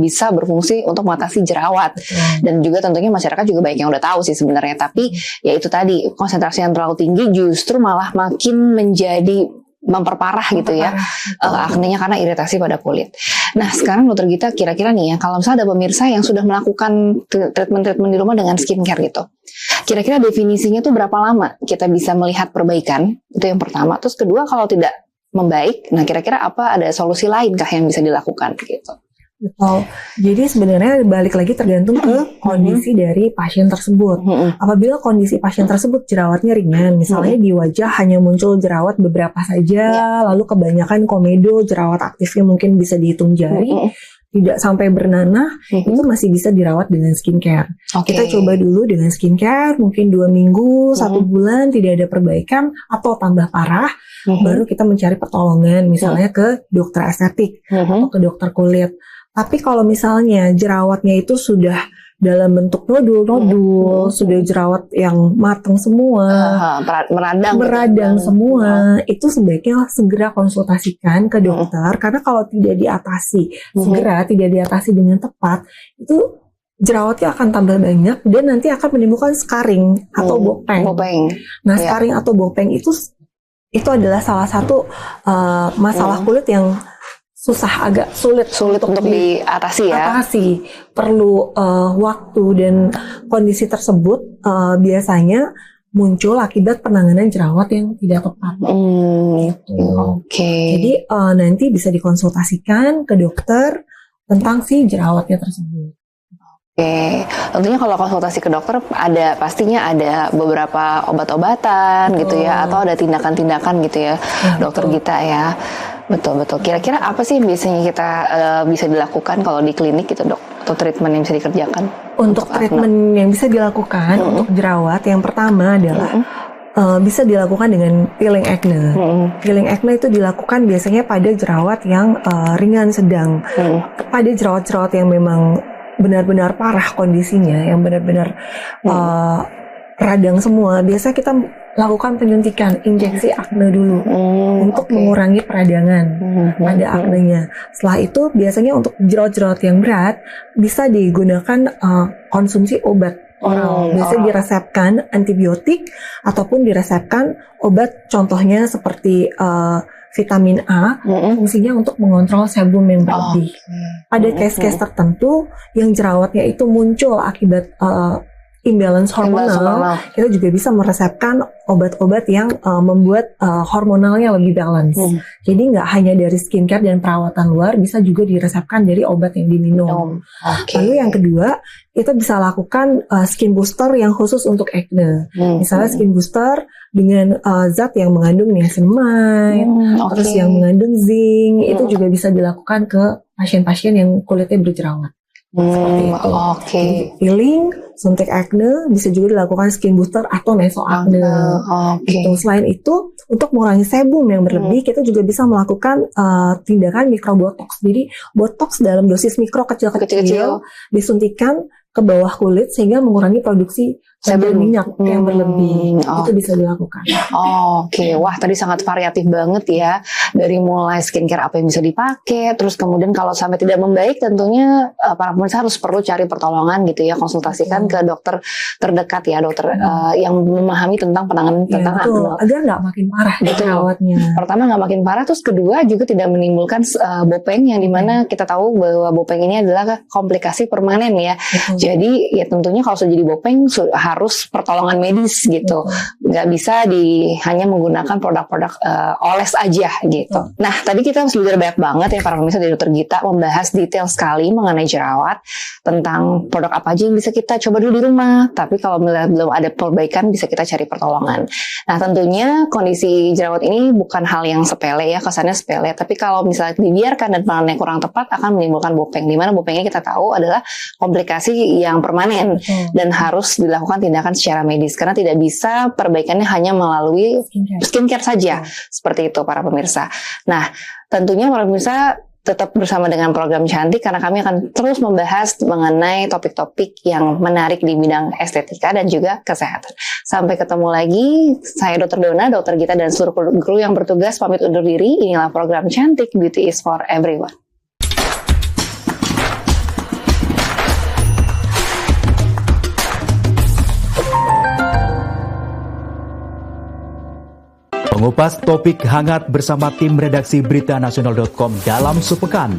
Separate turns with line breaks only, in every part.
bisa berfungsi untuk mengatasi jerawat. Dan juga tentunya masyarakat juga banyak yang udah tahu sih sebenarnya. Tapi ya itu tadi, konsentrasi yang terlalu tinggi justru malah makin menjadi memperparah gitu ya aknenya karena iritasi pada kulit. Nah sekarang dokter Gita, kira-kira nih ya, kalau misalnya ada pemirsa yang sudah melakukan treatment di rumah dengan skincare gitu, kira-kira definisinya tuh berapa lama kita bisa melihat perbaikan? Itu yang pertama. Terus kedua, kalau tidak membaik, nah kira-kira apa, ada solusi lain kah yang bisa dilakukan gitu?
Betul. Jadi sebenarnya balik lagi tergantung ke kondisi dari pasien tersebut. Apabila kondisi pasien tersebut jerawatnya ringan, misalnya di wajah hanya muncul jerawat beberapa saja, lalu kebanyakan komedo, jerawat aktifnya mungkin bisa dihitung jari, tidak sampai bernanah, itu masih bisa dirawat dengan skincare. Kita coba dulu dengan skincare, mungkin 2 minggu, 1 bulan tidak ada perbaikan atau tambah parah, baru kita mencari pertolongan, misalnya ke dokter estetik atau ke dokter kulit. Tapi kalau misalnya jerawatnya itu sudah dalam bentuk nodul-nodul, sudah jerawat yang matang semua, meradang semua, itu sebaiknya segera konsultasikan ke dokter, karena kalau tidak diatasi tidak diatasi dengan tepat, itu jerawatnya akan tambah banyak dan nanti akan menimbulkan scarring atau bopeng. Nah, scarring atau bopeng itu adalah salah satu masalah kulit yang agak sulit untuk
diatasi ya.
Perlu waktu, dan kondisi tersebut biasanya muncul akibat penanganan jerawat yang tidak tepat. Jadi nanti bisa dikonsultasikan ke dokter tentang si jerawatnya tersebut.
Tentunya kalau konsultasi ke dokter pastinya ada beberapa obat-obatan gitu ya, atau ada tindakan-tindakan gitu ya, dokter Gita ya. Betul. Kira-kira apa sih yang biasanya kita bisa dilakukan kalau di klinik gitu, Dok? Atau treatment yang bisa dikerjakan?
Untuk treatment yang bisa dilakukan untuk jerawat, yang pertama adalah bisa dilakukan dengan peeling acne. Peeling acne itu dilakukan biasanya pada jerawat yang ringan sedang. Pada jerawat-jerawat yang memang benar-benar parah kondisinya, yang benar-benar radang semua, biasa kita lakukan penyuntikan injeksi acne dulu untuk mengurangi peradangan pada acnenya. Setelah itu biasanya untuk jerawat-jerawat yang berat bisa digunakan konsumsi obat oral. Biasanya diresepkan antibiotik ataupun diresepkan obat, contohnya seperti vitamin A, fungsinya untuk mengontrol sebum yang berlebih. Pada case-case tertentu yang jerawatnya itu muncul akibat imbalance hormonal, kita juga bisa meresepkan obat-obat yang membuat hormonalnya lebih balance. Jadi nggak hanya dari skincare dan perawatan luar, bisa juga diresepkan dari obat yang diminum. Lalu yang kedua, kita bisa lakukan skin booster yang khusus untuk acne. Misalnya skin booster dengan zat yang mengandung niacinamide, terus yang mengandung zinc, itu juga bisa dilakukan ke pasien-pasien yang kulitnya berjerawat. Seperti itu. Peeling, suntik acne, bisa juga dilakukan skin booster atau meso acne. Gitu. Selain itu, untuk mengurangi sebum yang berlebih, kita juga bisa melakukan tindakan mikrobotox. Jadi botox dalam dosis mikro kecil-kecil disuntikan ke bawah kulit sehingga mengurangi produksi sebum minyak yang berlebih. Itu bisa dilakukan.
Wah, tadi sangat variatif banget ya. Dari mulai skincare apa yang bisa dipakai, terus kemudian kalau sampai tidak membaik, tentunya para pemirsa harus perlu cari pertolongan gitu ya, konsultasikan ke dokter terdekat ya, dokter yang memahami tentang penanganan tentang acne.
Agar nggak makin parah jerawatnya.
Pertama nggak makin parah, terus kedua juga tidak menimbulkan bopeng, yang dimana kita tahu bahwa bopeng ini adalah komplikasi permanen ya. Jadi ya tentunya kalau sudah jadi bopeng harus pertolongan medis gitu. Nggak bisa hanya menggunakan produk-produk oles aja gitu. Nah tadi kita sudah banyak banget ya para pemirsa dari Dokter Gita membahas detail sekali mengenai jerawat, tentang produk apa aja yang bisa kita coba dulu di rumah. Tapi kalau belum ada perbaikan bisa kita cari pertolongan. Nah tentunya kondisi jerawat ini bukan hal yang sepele ya, kesannya sepele. Tapi kalau misalnya dibiarkan dan penanganannya kurang tepat akan menimbulkan bopeng. Dimana bopeng ini kita tahu adalah komplikasi yang permanen dan harus dilakukan tindakan secara medis, karena tidak bisa perbaikannya hanya melalui skincare saja. Seperti itu para pemirsa. Nah tentunya para pemirsa tetap bersama dengan program Cantik, karena kami akan terus membahas mengenai topik-topik yang menarik di bidang estetika dan juga kesehatan. Sampai ketemu lagi, saya Dr. Dona, Dr. Gita dan seluruh kru yang bertugas pamit undur diri. Inilah program Cantik, Beauty is for Everyone.
Mengupas topik hangat bersama tim redaksi BeritaNasional.com dalam sepekan,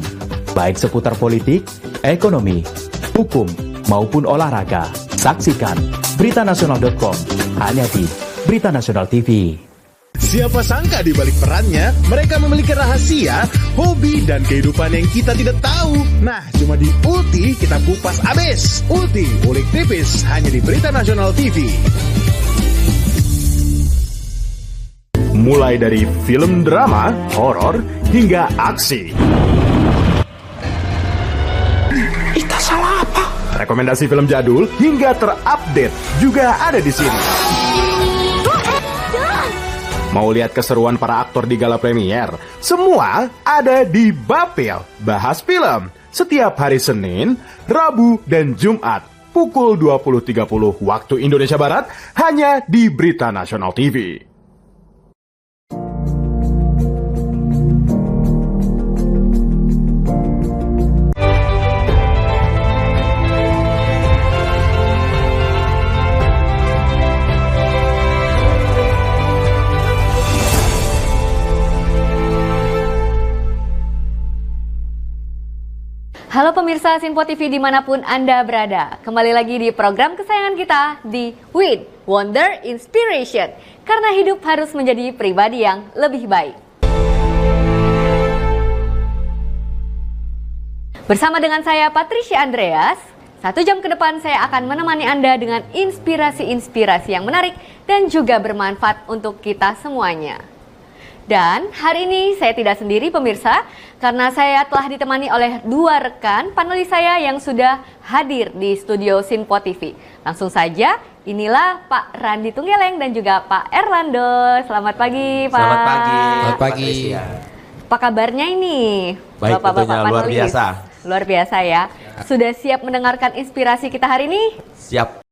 baik seputar politik, ekonomi, hukum, maupun olahraga. Saksikan BeritaNasional.com hanya di Berita Nasional TV.
Siapa sangka di balik perannya, mereka memiliki rahasia, hobi, dan kehidupan yang kita tidak tahu. Nah, cuma di Ulti kita kupas abis. Ulti, ulik tipis, hanya di Berita Nasional TV. Mulai dari film drama, horor, hingga aksi. Kita salah apa? Rekomendasi film jadul hingga terupdate juga ada di sini. Mau lihat keseruan para aktor di gala premier? Semua ada di Bapil, Bahas Film. Setiap hari Senin, Rabu, dan Jumat. Pukul 20.30 waktu Indonesia Barat, hanya di Berita Nasional TV.
Halo pemirsa Sinpo TV dimanapun Anda berada. Kembali lagi di program kesayangan kita di Win, Wonder Inspiration. Karena hidup harus menjadi pribadi yang lebih baik. Bersama dengan saya Patricia Andreas, 1 jam ke depan saya akan menemani Anda dengan inspirasi-inspirasi yang menarik dan juga bermanfaat untuk kita semuanya. Dan hari ini saya tidak sendiri pemirsa, karena saya telah ditemani oleh 2 rekan panelis saya yang sudah hadir di studio Sinpo TV. Langsung saja, inilah Pak Randi Tunggeleng dan juga Pak Erlando. Selamat pagi Pak.
Selamat pagi.
Selamat pagi.
Apa kabarnya ini?
Baik,
Bapak-bapak
tentunya luar
panelis?
biasa.
Luar biasa ya. Sudah siap mendengarkan inspirasi kita hari ini?
Siap.